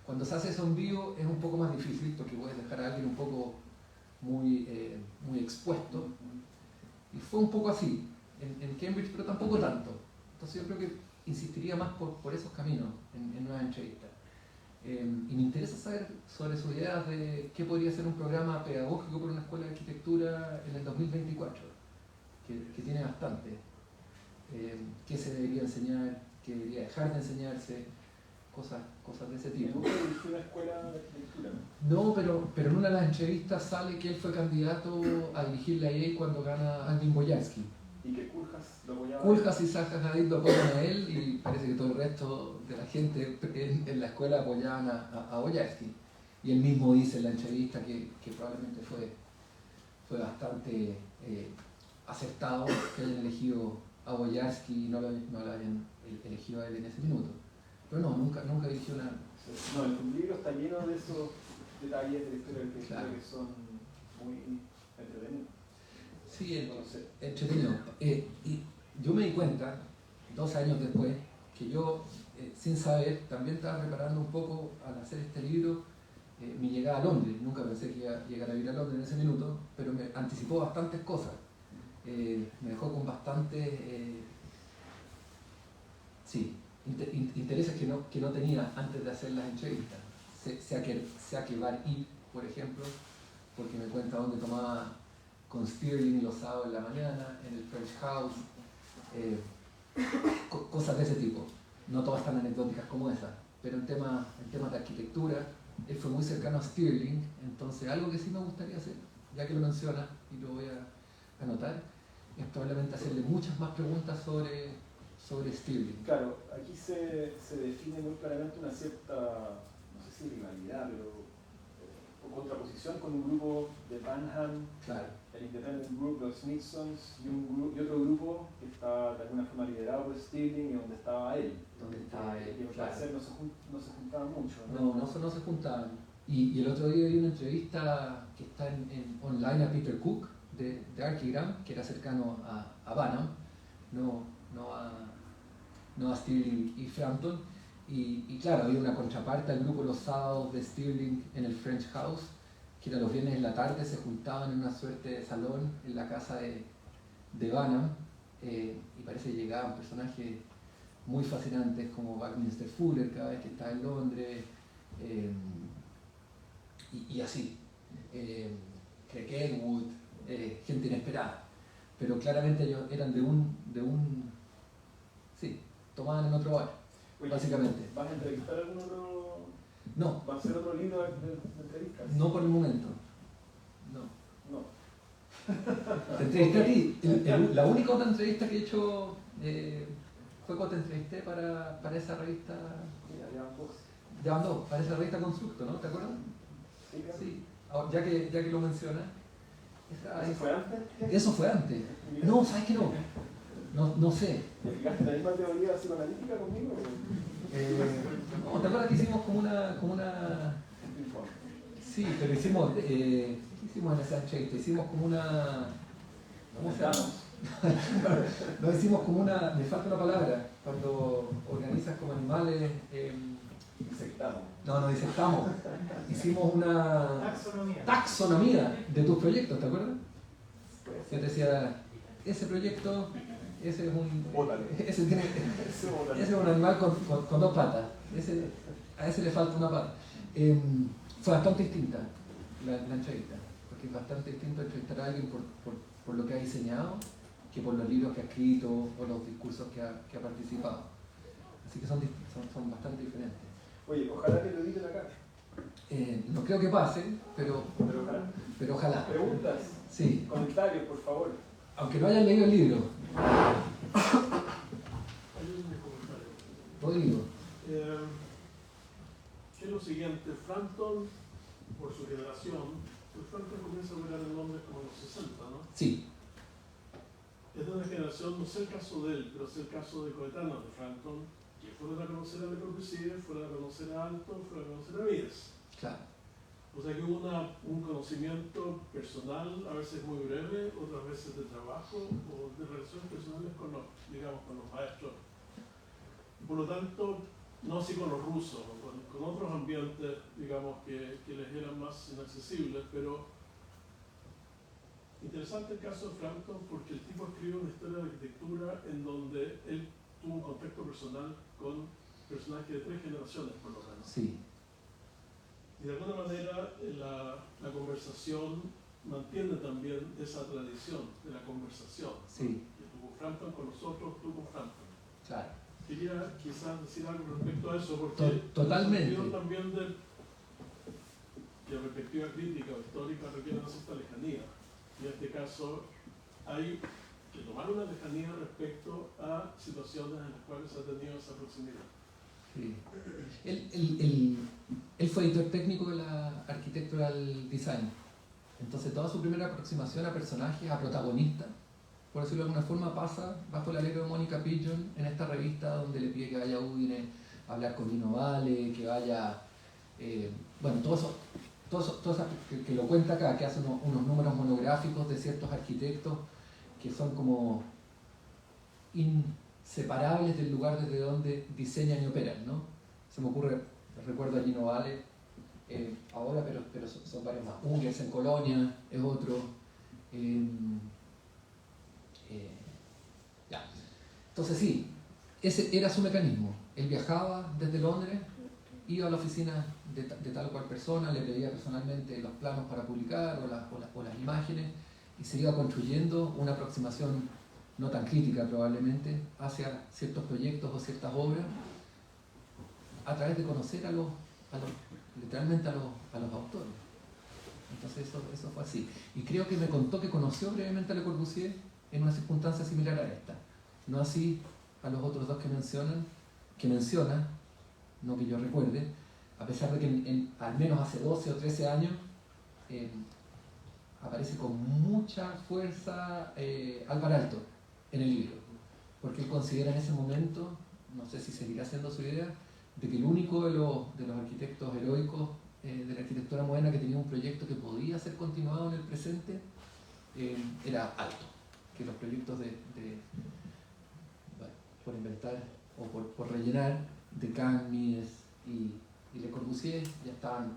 Cuando se hace eso en vivo es un poco más difícil porque puedes dejar a alguien un poco muy expuesto. Y fue un poco así en Cambridge, pero tampoco tanto. Entonces yo creo que insistiría más por esos caminos en nuevas entrevistas. Y me interesa saber sobre sus ideas de qué podría ser un programa pedagógico por una escuela de arquitectura en el 2024, que tiene bastante. Qué se debería enseñar, qué debería dejar de enseñarse, cosas de ese tipo. ¿Nunca dirigió una escuela de arquitectura? No, pero en una de las entrevistas sale que él fue candidato a dirigir la EA cuando gana Alvin Boyarsky. Y que Koolhaas lo apoyaba. Koolhaas y Zaha Hadid lo apoyan a él y parece que todo el resto de la gente en la escuela apoyaban a Boyarsky. Y él mismo dice en la entrevista que probablemente fue bastante acertado que hayan elegido a Boyarsky y no lo hayan elegido a él en ese minuto. Pero no, nunca dirigió una... No, el libro está lleno de esos detalles de la historia del arquitectura, Claro, que son muy entretenidos. sí, entretenido. Y yo me di cuenta, 2 años después, que yo, sin saber, también estaba preparando un poco al hacer este libro mi llegada a Londres. Nunca pensé que iba a llegar a vivir a Londres en ese minuto, pero me anticipó bastantes cosas. Me dejó con bastantes intereses que no tenía antes de hacer las entrevistas. Sea que Bar I, por ejemplo, porque me cuenta dónde tomaba con Stirling los sábados en la mañana, en el French House, cosas de ese tipo. No todas tan anecdóticas como esa, pero en temas de arquitectura, él fue muy cercano a Stirling, entonces algo que sí me gustaría hacer, ya que lo menciona y lo voy a anotar, es probablemente hacerle muchas más preguntas sobre Stirling. Claro, aquí se define muy claramente una cierta, no sé si rivalidad, pero o contraposición con un grupo de Banham, Claro, el Independent Group, los Smithsons, y otro grupo que está de alguna forma liderado por Stirling y donde estaba él. Y al claro. parecer no se juntaban mucho, No se juntaban. Y el otro día vi una entrevista que está en online a Peter Cook de Archigram, que era cercano a Banham, no a Stirling y Frampton. Y claro, había una contraparte al grupo los sábados de Stirling en el French House, que era los viernes en la tarde, se juntaban en una suerte de salón en la casa de Banham, y parece que llegaban personajes muy fascinantes como Buckminster Fuller cada vez que estaba en Londres, y así. Craig Edwood, gente inesperada. Pero claramente ellos eran sí, tomaban en otro bar. Oye, Básicamente. ¿vas a entrevistar a algún otro? No, ¿Va a ser otro libro de entrevistas? no por el momento. No. No. Te entrevisté a ti. La única otra entrevista que he hecho fue cuando te entrevisté para esa revista. Ya van dos. Para esa revista Constructo, ¿no? ¿Te acuerdas? Sí, claro. Sí. Ahora, ya que lo mencionas. ¿Eso fue antes? Eso fue antes. No, ¿sabes qué no? No sé. ¿Te fijaste la misma teoría psicoanalítica conmigo? No, ¿te acuerdas que hicimos como una... Sí, pero hicimos... ¿qué hicimos en esa entrevista? Hicimos como una... ¿Cómo se llama? No, hicimos como una... Me falta una palabra. Cuando organizas como animales... Disectamos. No disectamos. Hicimos una... Taxonomía de tus proyectos, ¿te acuerdas? Yo te decía, ese proyecto... Ese es un... Bótale. Ese es un animal con 2 patas. A ese le falta una pata. Fue bastante distinta la entrevista, porque es bastante distinto entrevistar a alguien por lo que ha diseñado que por los libros que ha escrito o los discursos que ha participado. Así que son bastante diferentes. Oye, ojalá que lo editen acá. No creo que pase, pero ojalá. Preguntas, Sí. comentarios, por favor. Aunque no hayan leído el libro. Ayúdenme a comentar. Rodrigo. ¿Qué es lo siguiente? Frampton, por su generación, pues Frampton comienza a jugar en Londres como en los 60, ¿no? Sí. Es de una generación, no sé el caso de él, pero es el caso de coetanos de Frampton, que fueron a conocer a Le Corbusier, fueron a conocer a Alto, fueron a conocer a Mies. Claro. O sea que hubo un conocimiento personal, a veces muy breve, otras veces de trabajo o de relaciones personales con los, digamos, con los maestros. Por lo tanto, no así con los rusos, con otros ambientes, digamos, que les eran más inaccesibles, pero interesante el caso de Frampton porque el tipo escribe una historia de arquitectura en donde él tuvo un contacto personal con personajes de 3 generaciones, por lo menos. Sí. Y de alguna manera la conversación mantiene también esa tradición de la conversación. Sí. Que tuvo Frampton con nosotros, tú con Frampton. Claro. Quería quizás decir algo respecto a eso, porque Totalmente. en el sentido también de que la perspectiva crítica o histórica requiere una cierta lejanía. Y en este caso hay que tomar una lejanía respecto a situaciones en las cuales se ha tenido esa proximidad. Sí. Él fue editor técnico de la Architectural Design. Entonces toda su primera aproximación a personajes, a protagonistas, por decirlo de alguna forma, pasa bajo el alero de Mónica Pigeon en esta revista donde le pide que vaya a Udine a hablar con Lino Vale, que vaya, bueno, todo eso que lo cuenta acá, que hace unos números monográficos de ciertos arquitectos que son como inseparables del lugar desde donde diseñan y operan, ¿no? Se me ocurre, recuerdo a Lino Vale ahora, pero son varios más. Ungers en Colonia es otro. Ya. Entonces sí, ese era su mecanismo. Él viajaba desde Londres, iba a la oficina de tal o cual persona, le pedía personalmente los planos para publicar o las imágenes y se iba construyendo una aproximación no tan crítica probablemente hacia ciertos proyectos o ciertas obras a través de conocer literalmente a los autores. Entonces eso fue así. Y creo que me contó que conoció brevemente a Le Corbusier en una circunstancia similar a esta. No así a los otros dos que menciona, no que yo recuerde, a pesar de que al menos hace 12 o 13 años aparece con mucha fuerza Álvaro Alto en el libro, porque él considera en ese momento, no sé si seguirá siendo su idea, de que el único de los arquitectos heroicos de la arquitectura moderna que tenía un proyecto que podía ser continuado en el presente era Alto, que los proyectos bueno, por inventar o por rellenar de Kahn, Mies y Le Corbusier ya estaban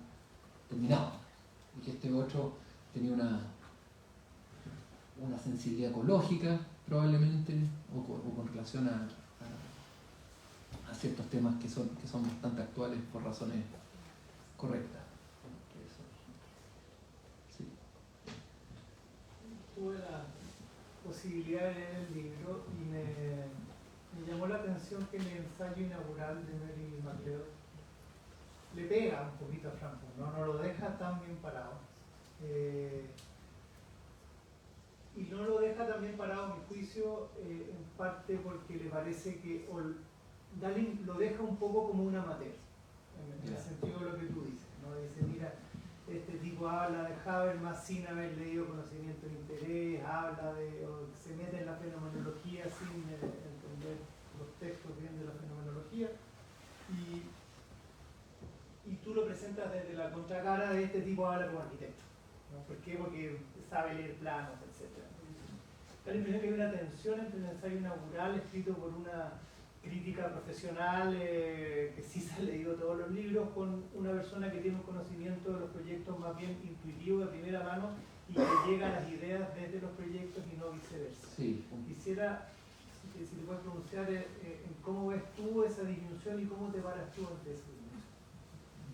terminados, y que este otro tenía una sensibilidad ecológica probablemente o con relación a ciertos temas que son bastante actuales por razones correctas. Sí. Tuve la posibilidad de leer el libro y me llamó la atención que en el ensayo inaugural de Mary MacLeod le pega un poquito a Frampton, no lo deja tan bien parado. Y no lo deja tan bien parado, a mi juicio, en parte porque le parece que Dalin lo deja un poco como un amateur, en el sentido de lo que tú dices, ¿no? Dice, mira, este tipo habla de Habermas sin haber leído conocimiento de interés, se mete en la fenomenología sin entender los textos bien de la fenomenología, y tú lo presentas desde la contracara de este tipo habla como arquitecto, ¿no? ¿Por qué? Porque sabe leer planos, etc. Da la impresión que hay una tensión entre el ensayo inaugural escrito por una crítica profesional que sí se ha leído todos los libros, con una persona que tiene un conocimiento de los proyectos más bien intuitivo de primera mano y que llega a las ideas desde los proyectos y no viceversa. Sí. Quisiera, si te puedes pronunciar en cómo ves tú esa disyunción y cómo te paras tú ante esa disyunción.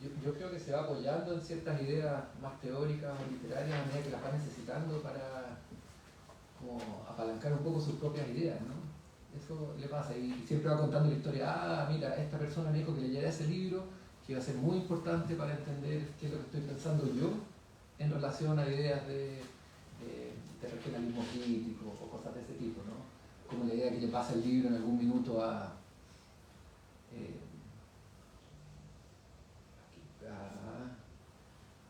yo creo que se va apoyando en ciertas ideas más teóricas o literarias a medida que las va necesitando para como apalancar un poco sus propias ideas, ¿no? Eso le pasa y siempre va contando la historia, mira, esta persona me dijo que leyera ese libro, que iba a ser muy importante para entender qué es lo que estoy pensando yo en relación a ideas de regionalismo crítico o cosas de ese tipo, ¿no? Como la idea que le pasa el libro en algún minuto a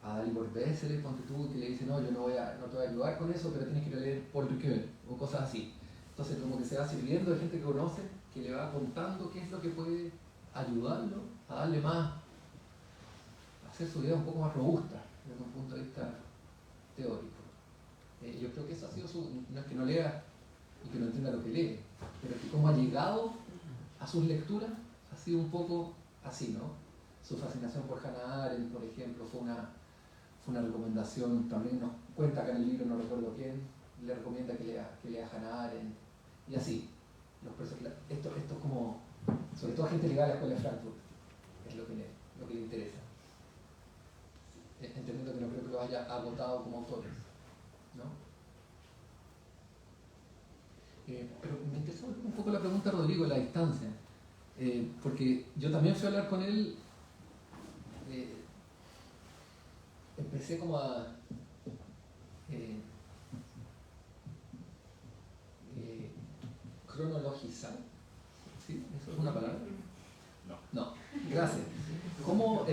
Dalibor Bessel, ponte tú, que le dice, no, yo no te voy a ayudar con eso, pero tienes que leer Paul Ricoeur, o cosas así. Entonces como que se va sirviendo de gente que conoce, que le va contando qué es lo que puede ayudarlo a darle más, a hacer su idea un poco más robusta desde un punto de vista teórico. Yo creo que eso ha sido no es que no lea y que no entienda lo que lee, pero que como ha llegado a sus lecturas ha sido un poco así, ¿no? Su fascinación por Hannah Arendt, por ejemplo, fue una recomendación, también nos cuenta acá en el libro, no recuerdo quién, le recomienda que lea Hannah Arendt, y así. Esto es como, sobre todo gente ligada a la Escuela de Frankfurt, es lo que le interesa. Entendiendo que no creo que lo haya agotado como autores, ¿no? Pero me interesa un poco la pregunta, Rodrigo, de la distancia, porque yo también fui a hablar con él. Empecé como a cronologizar, ¿sí? ¿Eso es una palabra? No, gracias. ¿Cómo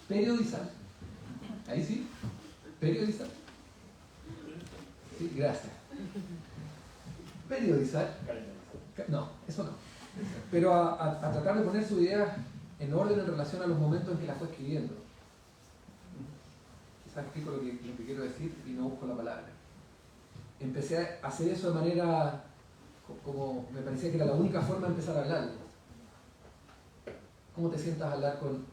periodizar? Ahí sí, periodizar. Sí, gracias. Periodizar. No, eso no. Pero a tratar de poner su idea en orden en relación a los momentos en que la fue escribiendo. Quizás explico lo que quiero decir y no busco la palabra. Empecé a hacer eso de manera como me parecía que era la única forma de empezar a hablar. ¿Cómo te sientas a hablar con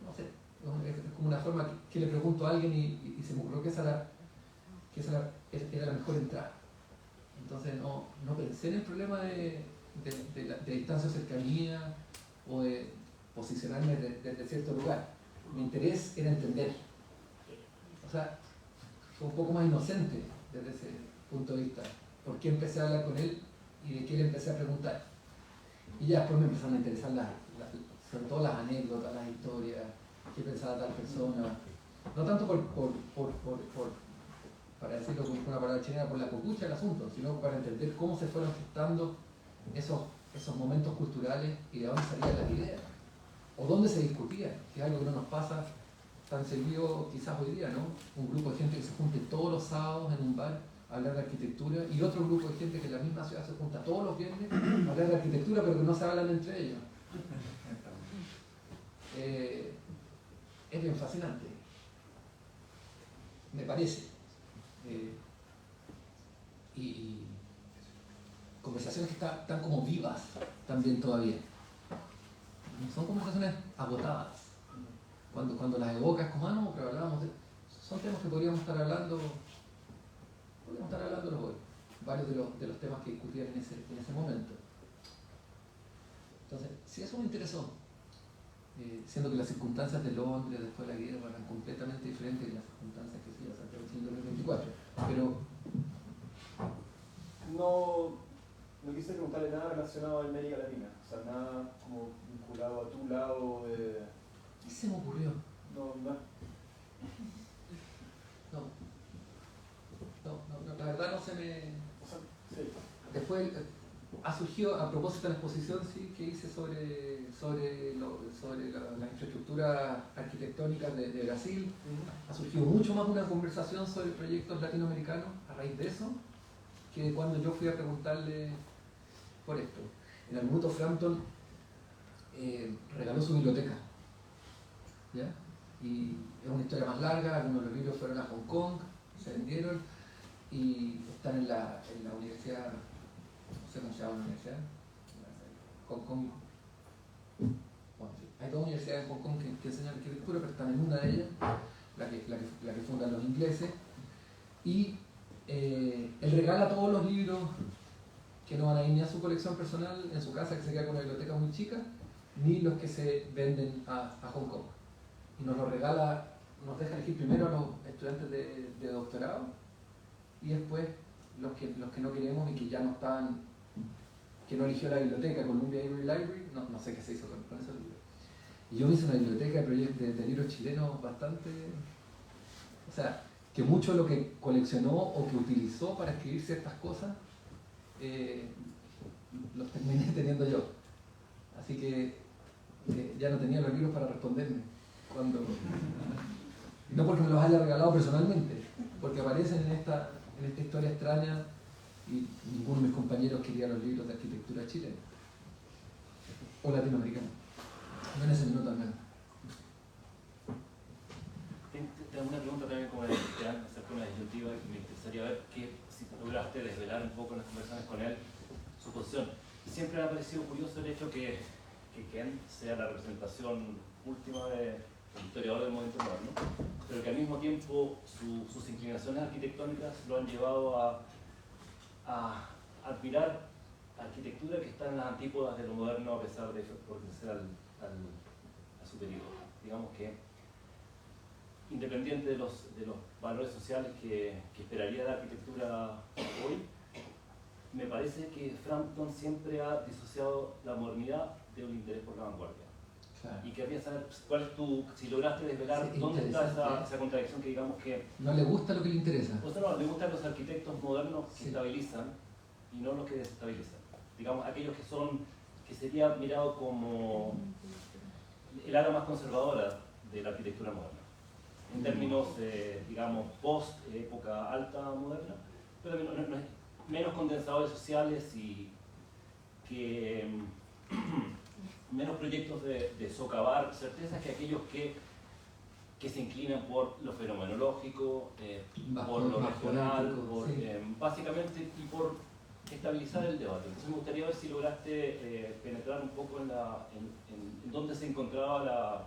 no sé, es como una forma que le pregunto a alguien y se me ocurrió que esa era la mejor entrada. Entonces no pensé en el problema de distancia o cercanía o de posicionarme desde cierto lugar. Mi interés era entender. O sea, fue un poco más inocente desde ese punto de vista. ¿Por qué empecé a hablar con él y de qué le empecé a preguntar? Y ya después me empezaron a interesar sobre todo las anécdotas, las historias, qué pensaba tal persona. No tanto para decirlo con una palabra chilena, por la copucha del asunto, sino para entender cómo se fueron gestando esos momentos culturales y de dónde salían las ideas. O dónde se discutían, que es algo que no nos pasa tan seguido quizás hoy día, ¿no? Un grupo de gente que se junte todos los sábados en un bar a hablar de arquitectura y otro grupo de gente que en la misma ciudad se junta todos los viernes a hablar de arquitectura pero que no se hablan entre ellos. Es bien fascinante, me parece. Y conversaciones que están como vivas también todavía. Son conversaciones agotadas. Cuando las evocas como, no, pero hablábamos son temas que podríamos estar hablando hoy. Varios de los temas que discutían en ese momento. Entonces, sí, eso me interesó. Siendo que las circunstancias de Londres después de la guerra eran completamente diferentes de las circunstancias que se iban a Santiago en 2024. Pero no quise preguntarle nada relacionado a América Latina, o sea, nada como vinculado a tu lado de... ¿Qué se me ocurrió? No, la verdad no se me... o sea, sí. Después ha surgido, a propósito de la exposición sí, que hice sobre la infraestructura arquitectónica de Brasil, ha surgido mucho más una conversación sobre proyectos latinoamericanos a raíz de eso, que cuando yo fui a preguntarle por esto. En algún momento Frampton regaló su biblioteca, ¿ya? Y es una historia más larga, algunos de los libros fueron a Hong Kong, se vendieron y están en la universidad, no sé cómo se llama la universidad, Hong Kong. Bueno, sí. Hay dos universidades en Hong Kong que enseñan arquitectura, pero están en una de ellas, la que fundan los ingleses, y él regala todos los libros que no van a ir ni a su colección personal en su casa, que se queda con una biblioteca muy chica, ni los que se venden a Hong Kong. y nos lo regala, nos deja elegir primero a los estudiantes de doctorado y después los que no queremos y que ya no estaban, que no eligió la biblioteca, Columbia Library, no sé qué se hizo con esos libros. Y yo me hice una biblioteca de libros chilenos bastante, o sea, que mucho de lo que coleccionó o que utilizó para escribir ciertas cosas, los terminé teniendo yo. Así que ya no tenía los libros para responderme. No porque me los haya regalado personalmente, porque aparecen en esta historia extraña y ninguno de mis compañeros quería los libros de arquitectura chilena o latinoamericana. No en ese minuto al menos. Tengo una pregunta también como de hacer con la disyuntiva y me interesaría ver si lograste desvelar un poco en las conversaciones con él su posición. Siempre me ha parecido curioso el hecho que Kent sea la representación última del historiador del movimiento moderno, pero que al mismo tiempo sus inclinaciones arquitectónicas lo han llevado a admirar arquitectura que está en las antípodas de lo moderno a pesar de pertenecer a su periodo. Digamos que independiente de los valores sociales que esperaría la arquitectura hoy, me parece que Frampton siempre ha disociado la modernidad de un interés por la vanguardia. Claro. Y querría saber cuál es si lograste desvelar Sí, dónde está esa contradicción que digamos que... No le gusta lo que le interesa. O sea, no, le gustan los arquitectos modernos que Sí. estabilizan y no los que desestabilizan. Digamos, aquellos que sería mirado como el ala más conservadora de la arquitectura moderna. En términos, digamos, post-época alta moderna, pero también menos condensadores sociales y que menos proyectos de socavar certezas que aquellos que se inclinan por lo fenomenológico, por lo regional, básicamente y por estabilizar el debate. Entonces me gustaría ver si lograste penetrar un poco en dónde se encontraba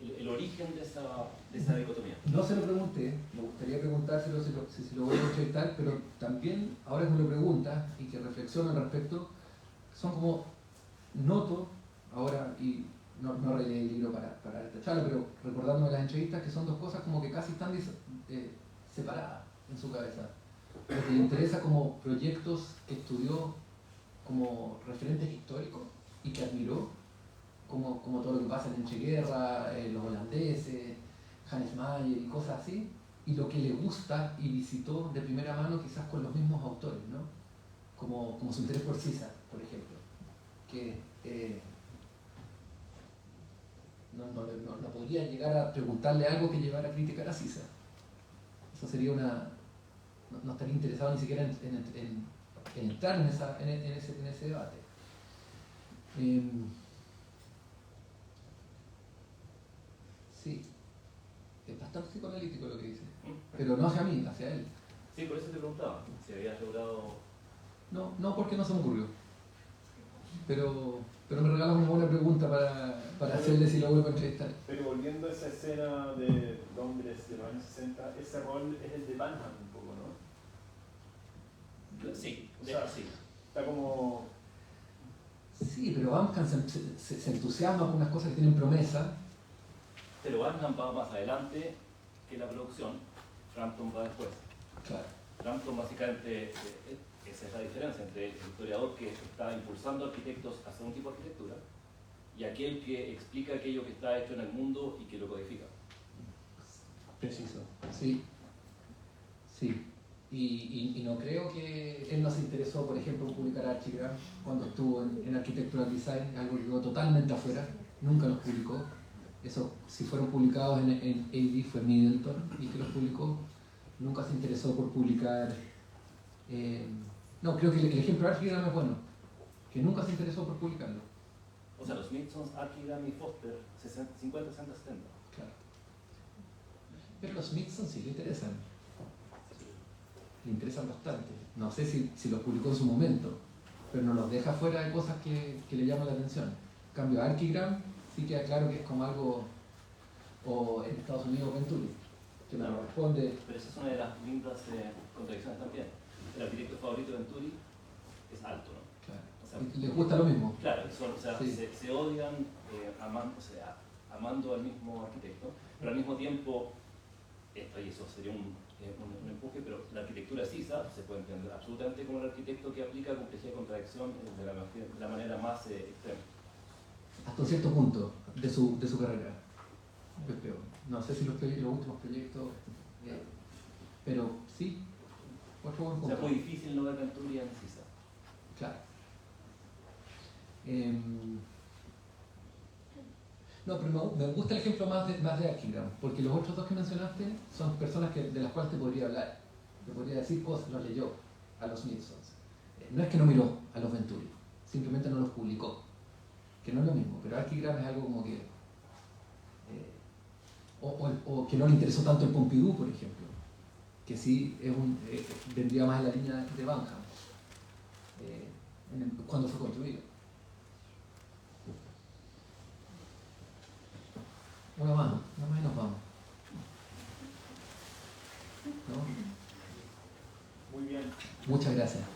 el origen de esa dicotomía. No se lo pregunté, me gustaría preguntárselo si se lo voy a entrevistar, pero también, ahora que me lo preguntas y que reflexiono al respecto, son como, noto ahora, y no releí el libro para esta charla, pero recordándome las entrevistas, que son dos cosas como que casi están separadas en su cabeza. Lo que le interesa como proyectos que estudió como referentes históricos y que admiró, como todo lo que pasa en entreguerra, los holandeses, Hannes Mayer y cosas así, y lo que le gusta y visitó de primera mano quizás con los mismos autores, ¿no? Como su interés por César, por ejemplo, que no podría llegar a preguntarle algo que llevara a criticar a César. Eso sería no estaría interesado ni siquiera en entrar en ese debate. Sí, es bastante psicoanalítico lo que dice, pero no hacia mí, hacia él. Sí, por eso te preguntaba si habías logrado... No porque no se me ocurrió, pero me regalas una buena pregunta para hacerle si lo vuelvo a entrevistar. Pero volviendo a esa escena de Londres de los años 60, ese rol es el de Banham un poco, ¿no? Sí, O sea, sí. Está como... Sí, pero Banham se entusiasma con unas cosas que tienen promesa. Pero Banham va más adelante que la producción, Frampton va después. Claro. Frampton básicamente, esa es la diferencia entre el historiador que está impulsando arquitectos hacia un tipo de arquitectura y aquel que explica aquello que está hecho en el mundo y que lo codifica. Preciso. Sí. Y no creo que él no se interesó, por ejemplo, en publicar Archigram cuando estuvo en Architectural Design, algo que quedó totalmente afuera, nunca los publicó. Eso, si fueron publicados en AD fue Middleton y que los publicó. Nunca se interesó por publicar. No, creo que el ejemplo de Archigram es bueno, que nunca se interesó por publicarlo. O sea, los Smithsons, Archigram y Foster, 50, 60, 70. Claro. Pero los Smithson sí le interesan. Le interesan bastante. No sé si los publicó en su momento, pero no los deja fuera de cosas que le llaman la atención. En cambio, Archigram sí queda claro que es como algo, o en Estados Unidos Venturi, que no responde. Pero esa es una de las lindas contradicciones también. El arquitecto favorito de Venturi es alto, ¿no? Claro. O sea, Y les gusta lo mismo. claro, se odian amando al mismo arquitecto, pero al mismo tiempo, y eso sería un empuje, pero la arquitectura CISA se puede entender absolutamente como el arquitecto que aplica complejidad y contradicción de la manera más extrema. Hasta cierto punto de su carrera, yo creo. No sé si los últimos proyectos, pero sí, otro buen O sea, punto. muy difícil no ver Venturi en CISA. Claro. No, pero me gusta el ejemplo más de Archigram, porque los otros dos que mencionaste son personas de las cuales te podría hablar. Te podría decir cosas, los leyó a los Nilssons. No es que no miró a los Venturi, simplemente no los publicó. Que no es lo mismo, pero Archigram es algo como que... o que no le interesó tanto el Pompidou, por ejemplo, que sí vendría más en la línea de Banham, cuando fue construido. Una más y nos vamos. ¿No? Muy bien. Muchas gracias.